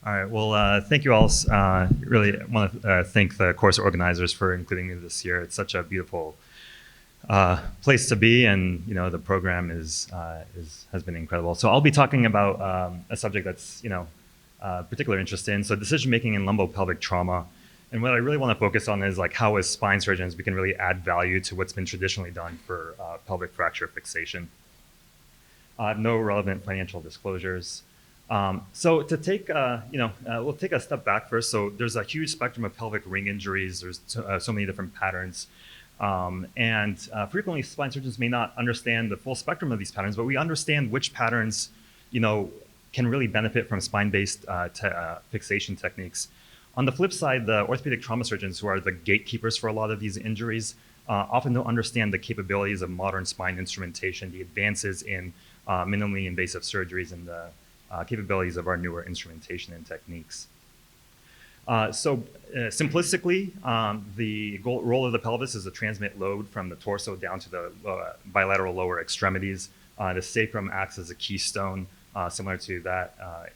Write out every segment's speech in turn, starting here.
All right. Well, thank you all. Really want to thank the course organizers for including me this year. It's such a beautiful place to be, and the program has been incredible. So I'll be talking about a subject that's particular interest in. So decision making in lumbopelvic trauma, and what I really want to focus on is like how as spine surgeons we can really add value to what's been traditionally done for pelvic fracture fixation. No relevant financial disclosures. So to take, we'll take a step back first. So there's a huge spectrum of pelvic ring injuries. There's so many different patterns. And frequently spine surgeons may not understand the full spectrum of these patterns, but we understand which patterns, can really benefit from spine-based fixation techniques. On the flip side, the orthopedic trauma surgeons, who are the gatekeepers for a lot of these injuries, often don't understand the capabilities of modern spine instrumentation, the advances in minimally invasive surgeries, and the capabilities of our newer instrumentation and techniques. Simplistically, the role of the pelvis is to transmit load from the torso down to the bilateral lower extremities. The sacrum acts as a keystone, similar to that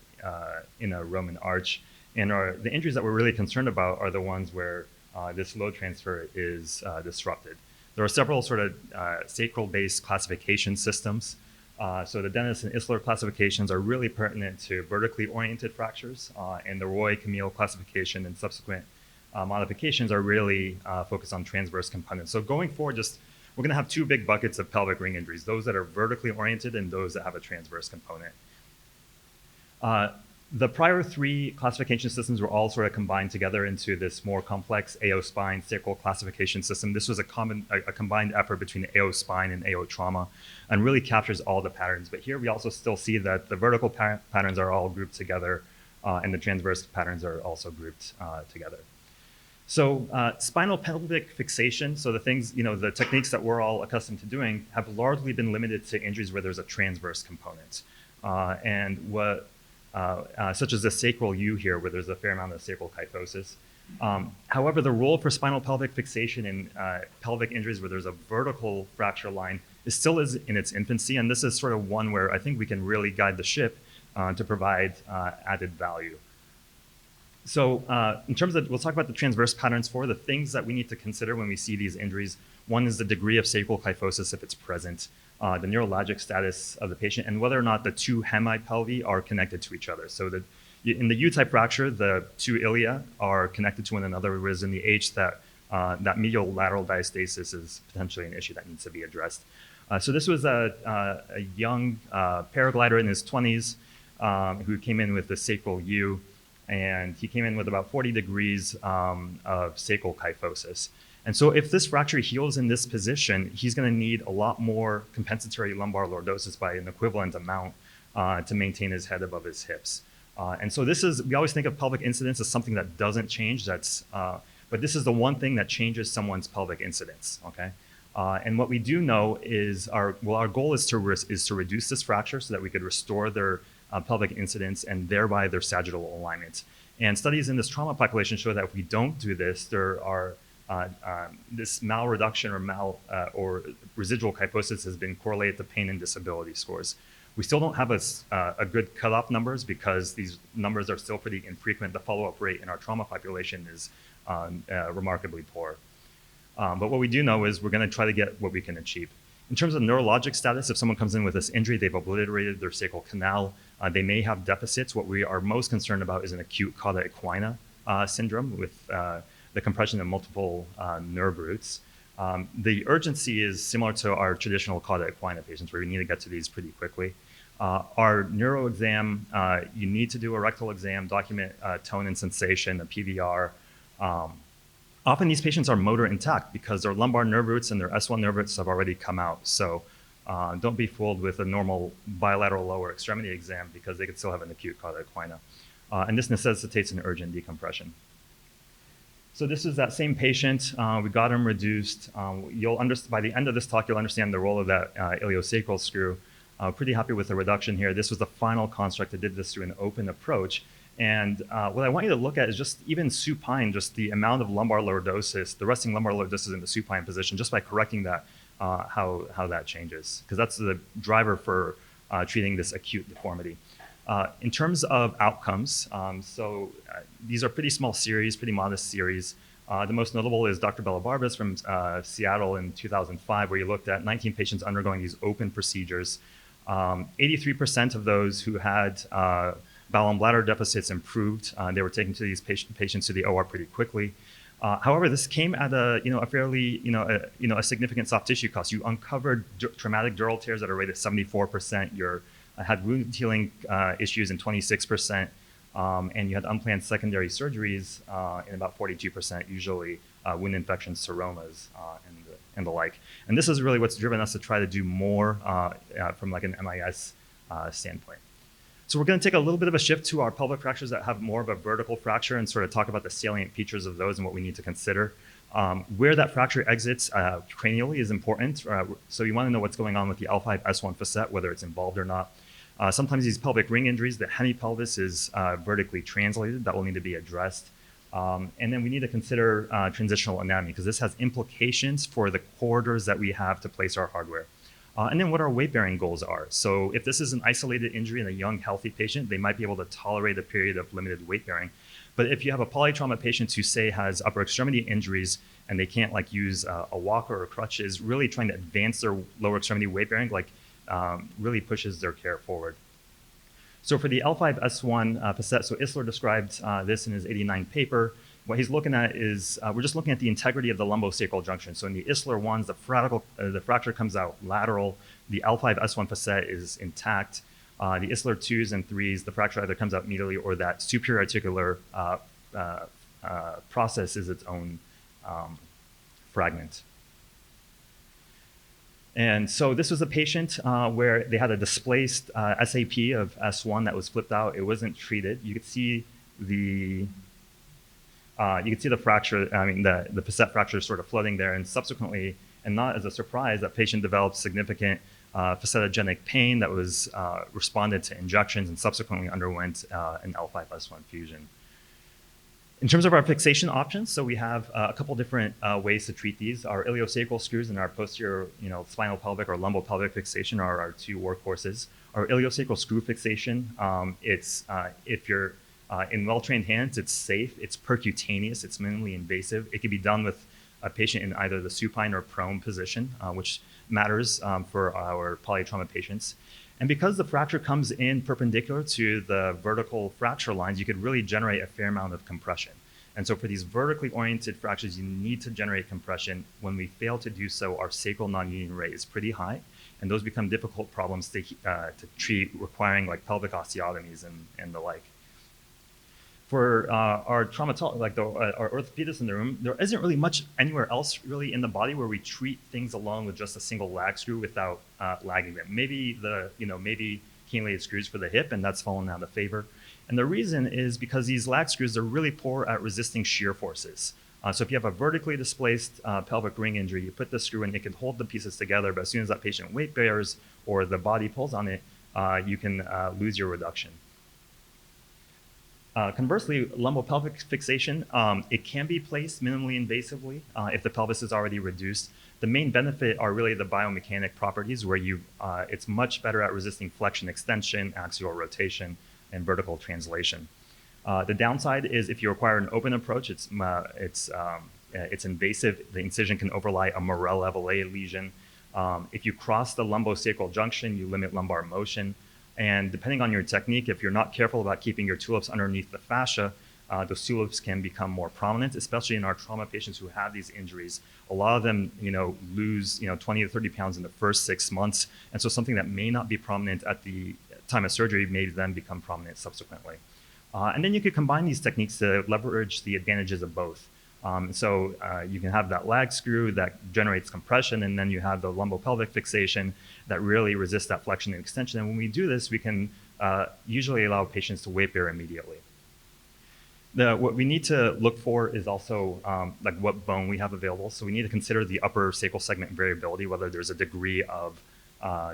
in a Roman arch. And the injuries that we're really concerned about are the ones where this load transfer is disrupted. There are several sort of sacral-based classification systems. So the Dennis and Isler classifications are really pertinent to vertically oriented fractures, and the Roy-Camille classification and subsequent modifications are really focused on transverse components. So going forward, we're going to have two big buckets of pelvic ring injuries, those that are vertically oriented and those that have a transverse component. The prior three classification systems were all sort of combined together into this more complex AO spine sacral classification system. This was a combined effort between AO spine and AO trauma, and really captures all the patterns. But here we also still see that the vertical patterns are all grouped together, and the transverse patterns are also grouped together. So spinal pelvic fixation, so the things, the techniques that we're all accustomed to doing have largely been limited to injuries where there's a transverse component. Such as the sacral U here, where there's a fair amount of sacral kyphosis. However, the role for spinal pelvic fixation in pelvic injuries where there's a vertical fracture line still is in its infancy, and this is sort of one where I think we can really guide the ship to provide added value. So in terms of, we'll talk about the transverse patterns for the things that we need to consider when we see these injuries. One is the degree of sacral kyphosis if it's present, the neurologic status of the patient, and whether or not the two hemipelvi are connected to each other. So in the U-type fracture, the two ilia are connected to one another, whereas in the H, that medial lateral diastasis is potentially an issue that needs to be addressed. So this was a young paraglider in his 20s who came in with the sacral U, and he came in with about 40 degrees of sacral kyphosis. And so if this fracture heals in this position, he's going to need a lot more compensatory lumbar lordosis by an equivalent amount to maintain his head above his hips. And so we always think of pelvic incidence as something that doesn't change, but this is the one thing that changes someone's pelvic incidence, okay? And what we do know is our goal is to reduce this fracture so that we could restore their pelvic incidence and thereby their sagittal alignment. And studies in this trauma population show that if we don't do this, there are this malreduction or residual kyphosis has been correlated to pain and disability scores. We still don't have a good cutoff numbers because these numbers are still pretty infrequent. The follow-up rate in our trauma population is remarkably poor. But what we do know is we're going to try to get what we can achieve. In terms of neurologic status, if someone comes in with this injury, they've obliterated their sacral canal, they may have deficits. What we are most concerned about is an acute cauda equina syndrome with the compression of multiple nerve roots. The urgency is similar to our traditional cauda equina patients where we need to get to these pretty quickly. Our neuro exam, you need to do a rectal exam, document tone and sensation, a PVR. Often these patients are motor intact because their lumbar nerve roots and their S1 nerve roots have already come out. So don't be fooled with a normal bilateral lower extremity exam because they could still have an acute cauda equina. And this necessitates an urgent decompression. So this is that same patient. We got him reduced. By the end of this talk, you'll understand the role of that iliosacral screw. Pretty happy with the reduction here. This was the final construct. I did this through an open approach. And what I want you to look at is just even supine, just the amount of lumbar lordosis, the resting lumbar lordosis in the supine position, just by correcting that, how that changes. Because that's the driver for treating this acute deformity. In terms of outcomes, these are pretty small series, pretty modest series. The most notable is Dr. Bellabarbas from Seattle in 2005, where he looked at 19 patients undergoing these open procedures. 83% of those who had bowel and bladder deficits improved. They were taken to these patients to the OR pretty quickly. However, this came at a fairly a significant soft tissue cost. You uncovered traumatic dural tears at a rate of 74%. You had wound healing issues in 26%, and you had unplanned secondary surgeries in about 42%, usually wound infections, seromas, and the like. And this is really what's driven us to try to do more from like an MIS standpoint. So we're going to take a little bit of a shift to our pelvic fractures that have more of a vertical fracture and sort of talk about the salient features of those and what we need to consider. Where that fracture exits cranially is important. So you want to know what's going on with the L5-S1 facet, whether it's involved or not. Sometimes these pelvic ring injuries, the hemipelvis is vertically translated. That will need to be addressed. And then we need to consider transitional anatomy because this has implications for the corridors that we have to place our hardware. And then what our weight-bearing goals are. So if this is an isolated injury in a young, healthy patient, they might be able to tolerate a period of limited weight-bearing. But if you have a polytrauma patient who, say, has upper extremity injuries and they can't like use a walker or crutches, really trying to advance their lower extremity weight-bearing really pushes their care forward. So for the L5-S1 facet, so Isler described this in his 89 paper. What he's looking at is, we're just looking at the integrity of the lumbosacral junction. So in the Isler ones, the fracture comes out lateral, the L5-S1 facet is intact. The Isler 2s and 3s, the fracture either comes out immediately or that superior articular process is its own fragment. And so this was a patient where they had a displaced SAP of S1 that was flipped out. It wasn't treated. You could see the fracture, the facet fracture sort of floating there, and subsequently, and not as a surprise, that patient developed significant facetogenic pain that was responded to injections and subsequently underwent an L5-S1 fusion. In terms of our fixation options, so we have a couple different ways to treat these. Our iliosacral screws and our posterior, spinal pelvic or lumbopelvic fixation are our two workhorses. Our iliosacral screw fixation, if you're in well-trained hands, it's safe, it's percutaneous, it's minimally invasive. It can be done with a patient in either the supine or prone position, which matters for our polytrauma patients. And because the fracture comes in perpendicular to the vertical fracture lines, you could really generate a fair amount of compression. And so for these vertically oriented fractures, you need to generate compression. When we fail to do so, our sacral non-union rate is pretty high, and those become difficult problems to treat, requiring like pelvic osteotomies and the like. For our traumatologist, our orthopedist in the room, there isn't really much anywhere else really in the body where we treat things alone with just a single lag screw without lagging them. Maybe maybe cannulated screws for the hip, and that's fallen out of favor. And the reason is because these lag screws are really poor at resisting shear forces. So if you have a vertically displaced pelvic ring injury, you put the screw in, it can hold the pieces together, but as soon as that patient weight bears or the body pulls on it, you can lose your reduction. Conversely, lumbopelvic fixation, it can be placed minimally invasively if the pelvis is already reduced. The main benefit are really the biomechanic properties where it's much better at resisting flexion extension, axial rotation, and vertical translation. The downside is if you require an open approach, it's invasive. The incision can overlie a Morel-Lavallee lesion. If you cross the lumbosacral junction, you limit lumbar motion. And depending on your technique, if you're not careful about keeping your tulips underneath the fascia, those tulips can become more prominent, especially in our trauma patients who have these injuries. A lot of them, lose, 20 to 30 pounds in the first 6 months. And so something that may not be prominent at the time of surgery may then become prominent subsequently. And then you could combine these techniques to leverage the advantages of both. So you can have that lag screw that generates compression, and then you have the lumbopelvic fixation that really resists that flexion and extension. And when we do this, we can usually allow patients to weight bear immediately. What we need to look for is also like what bone we have available. So we need to consider the upper sacral segment variability, whether there's a degree of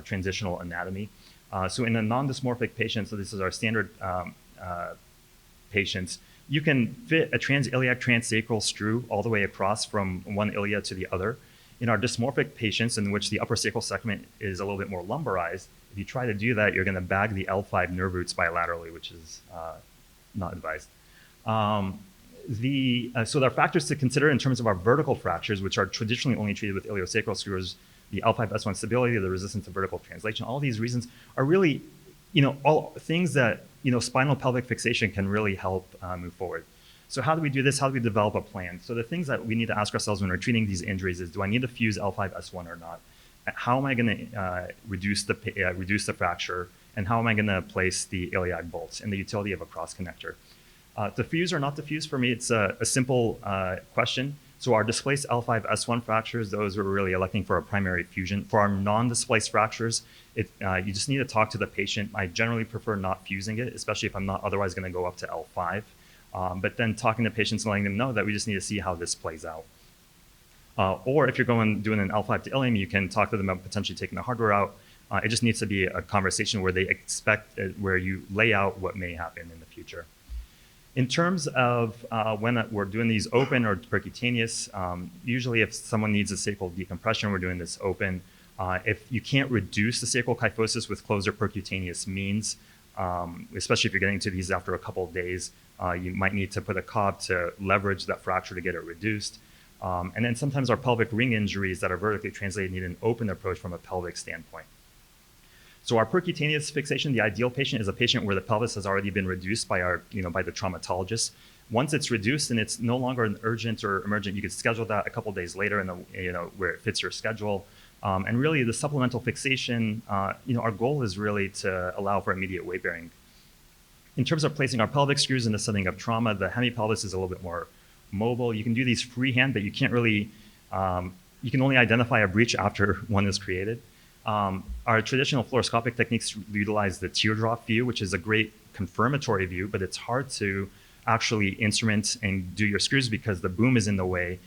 transitional anatomy. So in a non-dysmorphic patient, so this is our standard patients, you can fit a transiliac transsacral screw all the way across from one ilia to the other. In our dysmorphic patients, in which the upper sacral segment is a little bit more lumbarized, if you try to do that, you're going to bag the L5 nerve roots bilaterally, which is not advised. So there are factors to consider in terms of our vertical fractures, which are traditionally only treated with iliosacral screws, the L5-S1 stability, the resistance to vertical translation. All these reasons are really, all things that, spinal pelvic fixation can really help move forward. So how do we do this? How do we develop a plan? So the things that we need to ask ourselves when we're treating these injuries is, do I need to fuse L5-S1 or not? How am I going to reduce the fracture? And how am I going to place the iliac bolts, and the utility of a cross connector? To fuse or not to fuse, for me, it's a simple question. So our displaced L5-S1 fractures, those we're really electing for a primary fusion. For our non-displaced fractures, you just need to talk to the patient. I generally prefer not fusing it, especially if I'm not otherwise going to go up to L5. But then talking to patients and letting them know that we just need to see how this plays out. Or if you're doing an L5 to ilium, you can talk to them about potentially taking the hardware out. It just needs to be a conversation where they expect, where you lay out what may happen in the future. In terms of when we're doing these open or percutaneous, usually if someone needs a sacral decompression, we're doing this open. If you can't reduce the sacral kyphosis with closed or percutaneous means, especially if you're getting to these after a couple of days, you might need to put a cob to leverage that fracture to get it reduced. And then sometimes our pelvic ring injuries that are vertically translated need an open approach from a pelvic standpoint. So our percutaneous fixation, the ideal patient is a patient where the pelvis has already been reduced by by the traumatologist. Once it's reduced and it's no longer an urgent or emergent, you can schedule that a couple days later in where it fits your schedule. And really the supplemental fixation, our goal is really to allow for immediate weight bearing. In terms of placing our pelvic screws in the setting of trauma, the hemipelvis is a little bit more mobile. You can do these freehand, but you can't really, you can only identify a breach after one is created. Our traditional fluoroscopic techniques utilize the teardrop view, which is a great confirmatory view, but it's hard to actually instrument and do your screws because the boom is in the way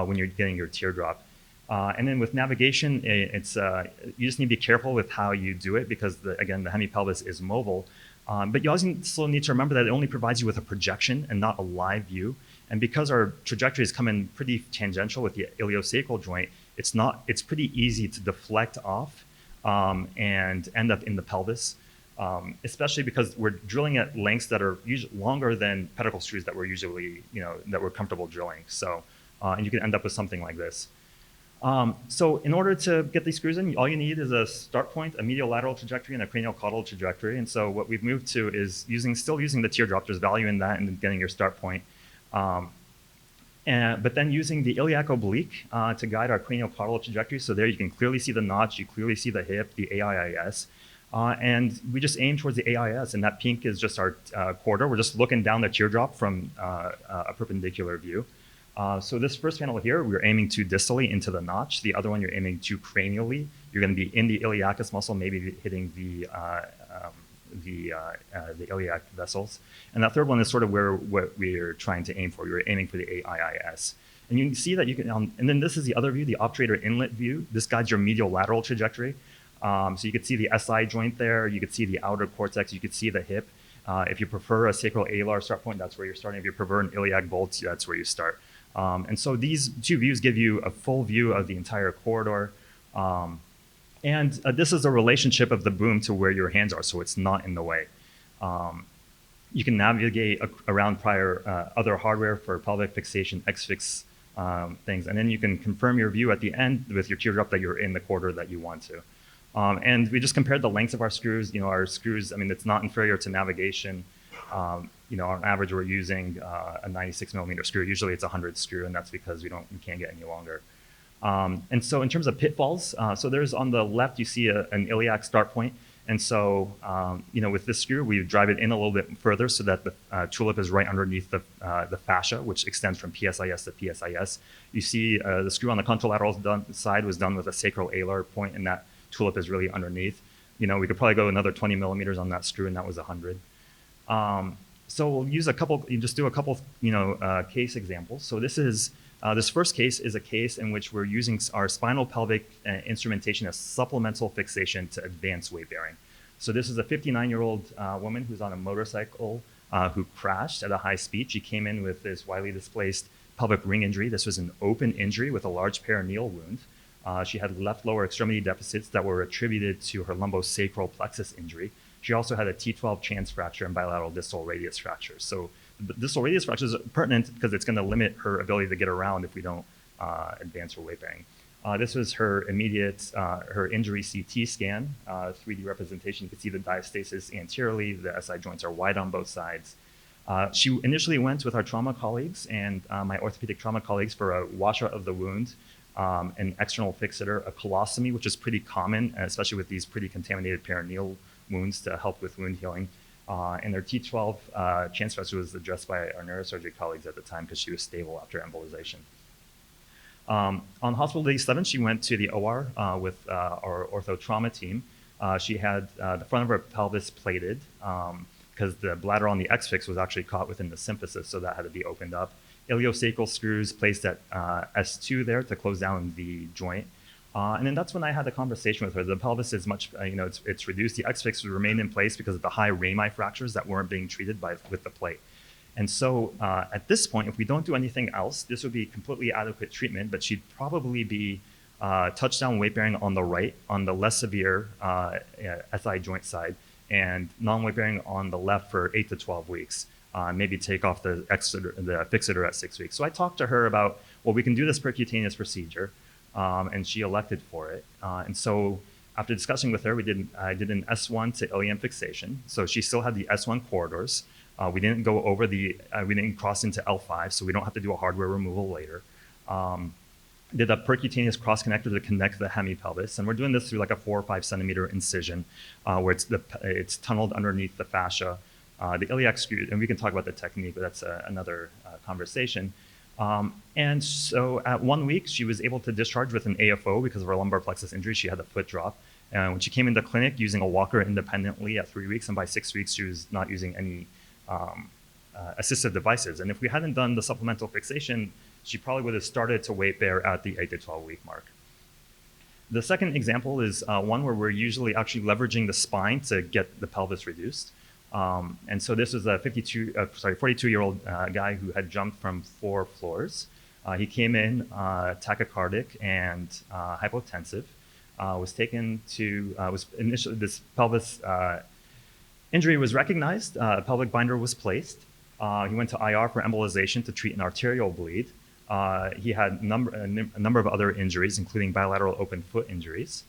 when you're getting your teardrop. And then with navigation, you just need to be careful with how you do it because, again, the hemipelvis is mobile. But you also need to remember that it only provides you with a projection and not a live view. And because our trajectories come in pretty tangential with the iliosacral joint, it's pretty easy to deflect off and end up in the pelvis, especially because we're drilling at lengths that are usually longer than pedicle screws that we're usually, that we're comfortable drilling. So, and you can end up with something like this. So in order to get these screws in, all you need is a start point, a medial lateral trajectory, and a cranial caudal trajectory. And so what we've moved to is still using the teardrop. There's value in that and getting your start point. But then using the iliac oblique to guide our cranial caudal trajectory. So there you can clearly see the notch, you clearly see the hip, the AIIS. And we just aim towards the AIS, and that pink is just our quarter. We're just looking down the teardrop from a perpendicular view. So this first panel here, we're aiming to distally into the notch. The other one, you're aiming to cranially. You're going to be in the iliacus muscle, maybe hitting the iliac vessels. And that third one is sort of what we're trying to aim for. We're aiming for the AIIS. And you can see that you can, and then this is the other view, the obturator inlet view. This guides your medial lateral trajectory. So you could see the SI joint there. You could see the outer cortex. You could see the hip. If you prefer a sacral alar start point, that's where you're starting. If you prefer an iliac bolt, that's where you start. And so these two views give you a full view of the entire corridor. And this is a relationship of the boom to where your hands are, so it's not in the way. You can navigate around prior other hardware for pelvic fixation, X-fix things, and then you can confirm your view at the end with your teardrop that you're in the corridor that you want to. And we just compared the lengths of our screws. Our screws, I mean, it's not inferior to navigation. On average, we're using a 96 millimeter screw. Usually it's a 100 screw, and that's because we can't get any longer. And so in terms of pitfalls, so there's on the left, you see an iliac start point. And so, with this screw, we drive it in a little bit further so that the tulip is right underneath the fascia, which extends from PSIS to PSIS. You see the screw on the contralateral side was done with a sacral alar point, and that tulip is really underneath. We could probably go another 20 millimeters on that screw, and that was 100. So we'll use just do a couple, case examples. So this first case is a case in which we're using our spinal pelvic instrumentation as supplemental fixation to advance weight bearing. So this is a 59-year-old woman who's on a motorcycle who crashed at a high speed. She came in with this widely displaced pelvic ring injury. This was an open injury with a large perineal wound. She had left lower extremity deficits that were attributed to her lumbosacral plexus injury. She also had a T12 chance fracture and bilateral distal radius fractures. So the distal radius fracture is pertinent because it's going to limit her ability to get around if we don't advance her weight bearing. This was her immediate, her injury CT scan, 3D representation. You can see the diastasis anteriorly. The SI joints are wide on both sides. She initially went with our trauma colleagues and my orthopedic trauma colleagues for a washout of the wound, an external fixator, a colostomy, which is pretty common, especially with these pretty contaminated perineal wounds to help with wound healing. And their T12 chance fracture was addressed by our neurosurgery colleagues at the time because she was stable after embolization. On hospital day 7, she went to the OR with our ortho trauma team. She had the front of her pelvis plated because the bladder on the X-fix was actually caught within the symphysis, so that had to be opened up. Iliosacral screws placed at S2 there to close down the joint. And then that's when I had a conversation with her. The pelvis is much, it's reduced. The X-fix would remain in place because of the high rami fractures that weren't being treated with the plate. And so at this point, if we don't do anything else, this would be completely adequate treatment, but she'd probably be touchdown weight bearing on the right, on the less severe SI joint side, and non-weight bearing on the left for 8 to 12 weeks. Maybe take off the fixator at 6 weeks. So I talked to her about, well, we can do this percutaneous procedure, and she elected for it. And so after discussing with her, I did an S1 to ilium fixation. So she still had the S1 corridors. We didn't go over we didn't cross into L5, so we don't have to do a hardware removal later. Did a percutaneous cross connector to connect the hemipelvis, and we're doing this through like a 4 or 5 centimeter incision, where it's tunneled underneath the fascia. The iliac screw, and we can talk about the technique, but that's another conversation. And so at 1 week, she was able to discharge with an AFO because of her lumbar plexus injury. She had a foot drop. And when she came into clinic using a walker independently at 3 weeks, and by 6 weeks, she was not using any assistive devices. And if we hadn't done the supplemental fixation, she probably would have started to weight bear at the 8 to 12 week mark. The second example is one where we're usually actually leveraging the spine to get the pelvis reduced. And so this was a 42-year-old guy who had jumped from 4 floors. He came in tachycardic and hypotensive. Was taken to initially this pelvis injury was recognized. A pelvic binder was placed. He went to IR for embolization to treat an arterial bleed. He had a number of other injuries, including bilateral open foot injuries.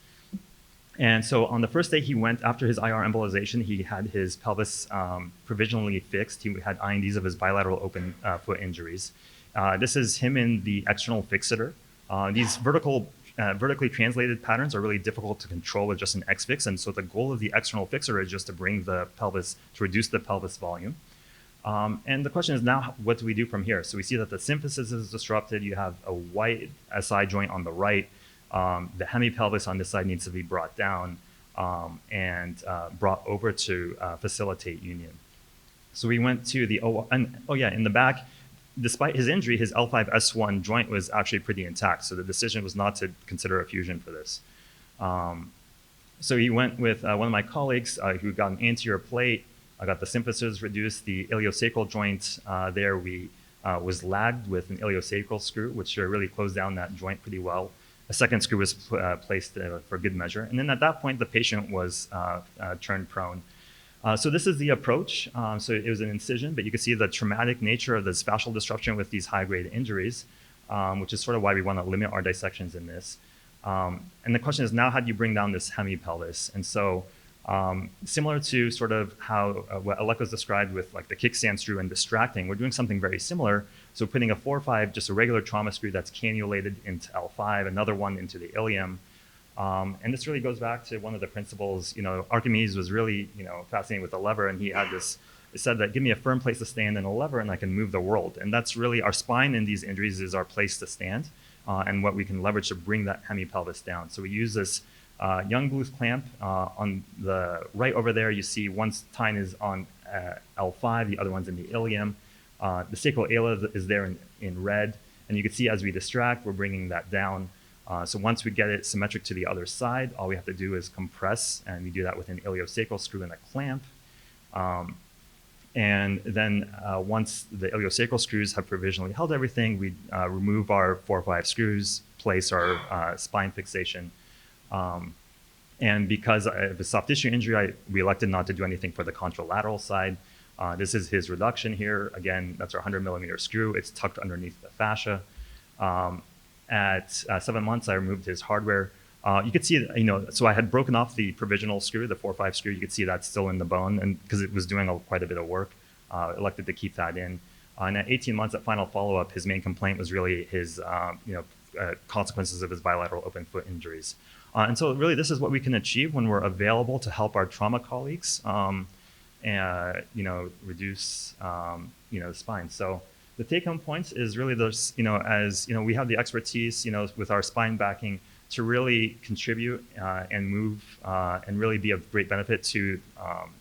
And so on the first day he went, after his IR embolization, he had his pelvis provisionally fixed. He had INDs of his bilateral open foot injuries. This is him in the external fixator. These vertically translated patterns are really difficult to control with just an X-fix. And so the goal of the external fixator is just to bring the pelvis, to reduce the pelvis volume. And the question is now, what do we do from here? So we see that the symphysis is disrupted. You have a wide SI joint on the right. The hemipelvis on this side needs to be brought down and brought over to facilitate union. So we went to the in the back, despite his injury, his L5-S1 joint was actually pretty intact. So the decision was not to consider a fusion for this. So he went with one of my colleagues who got an anterior plate. I got the symphysis reduced. The iliosacral joint there was lagged with an iliosacral screw, which really closed down that joint pretty well. A second screw was placed for good measure. And then at that point, the patient was turned prone. So this is the approach. So it was an incision, but you can see the traumatic nature of this fascial disruption with these high-grade injuries, which is sort of why we want to limit our dissections in this. And the question is now, how do you bring down this hemipelvis? And so similar to sort of how what Aleka's described with like the kickstand screw and distracting, we're doing something very similar. So putting a 4-5, just a regular trauma screw that's cannulated into L5, another one into the ilium. And this really goes back to one of the principles, Archimedes was really, fascinated with the lever, and he had this, it said that give me a firm place to stand and a lever and I can move the world. And that's really our spine in these injuries is our place to stand and what we can leverage to bring that hemipelvis down. So we use this young Bluth clamp on the right over there. You see one tine is on L5, the other one's in the ilium. The sacral ala is there in red. And you can see as we distract, we're bringing that down. So once we get it symmetric to the other side, all we have to do is compress, and we do that with an iliosacral screw and a clamp. And then once the iliosacral screws have provisionally held everything, we remove our 4 or 5 screws, place our spine fixation. And because of a soft tissue injury, we elected not to do anything for the contralateral side. This is his reduction here. Again, that's our 100 millimeter screw. It's tucked underneath the fascia. At 7 months, I removed his hardware. You could see, so I had broken off the provisional screw, the 4-5 screw. You could see that's still in the bone, and because it was doing quite a bit of work, elected to keep that in. And at 18 months, at final follow-up, his main complaint was really his, consequences of his bilateral open foot injuries. And so really, this is what we can achieve when we're available to help our trauma colleagues, and reduce, the spine. So the take-home points is really those, we have the expertise, with our spine backing to really contribute and move and really be of great benefit to,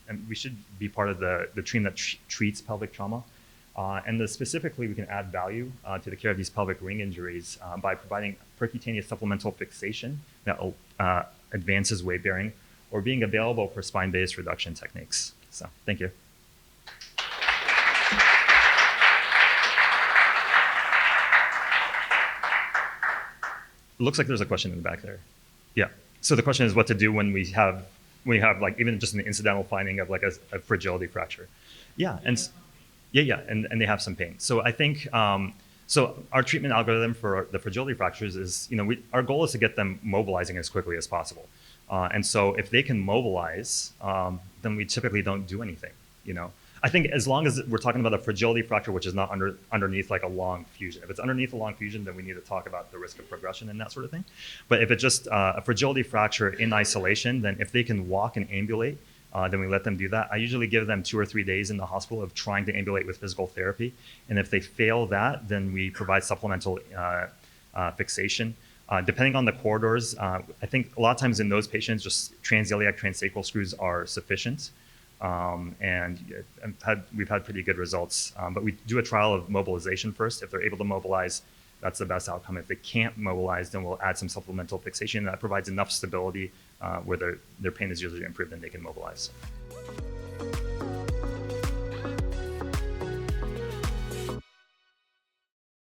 and we should be part of the team that treats pelvic trauma. And specifically, we can add value to the care of these pelvic ring injuries by providing percutaneous supplemental fixation that advances weight bearing, or being available for spine-based reduction techniques. So, thank you. It looks like there's a question in the back there. Yeah. So the question is what to do when we have like even just an incidental finding of like a fragility fracture. Yeah. And they have some pain. So I think so our treatment algorithm for the fragility fractures is, our goal is to get them mobilizing as quickly as possible. And so if they can mobilize, then we typically don't do anything, I think as long as we're talking about a fragility fracture, which is not underneath like a long fusion. If it's underneath a long fusion, then we need to talk about the risk of progression and that sort of thing. But if it's just a fragility fracture in isolation, then if they can walk and ambulate, then we let them do that. I usually give them 2 or 3 days in the hospital of trying to ambulate with physical therapy. And if they fail that, then we provide supplemental fixation. Depending on the corridors, I think a lot of times in those patients, just transiliac, transsacral screws are sufficient. And we've had pretty good results. But we do a trial of mobilization first. If they're able to mobilize, that's the best outcome. If they can't mobilize, then we'll add some supplemental fixation that provides enough stability where their pain is usually improved and they can mobilize.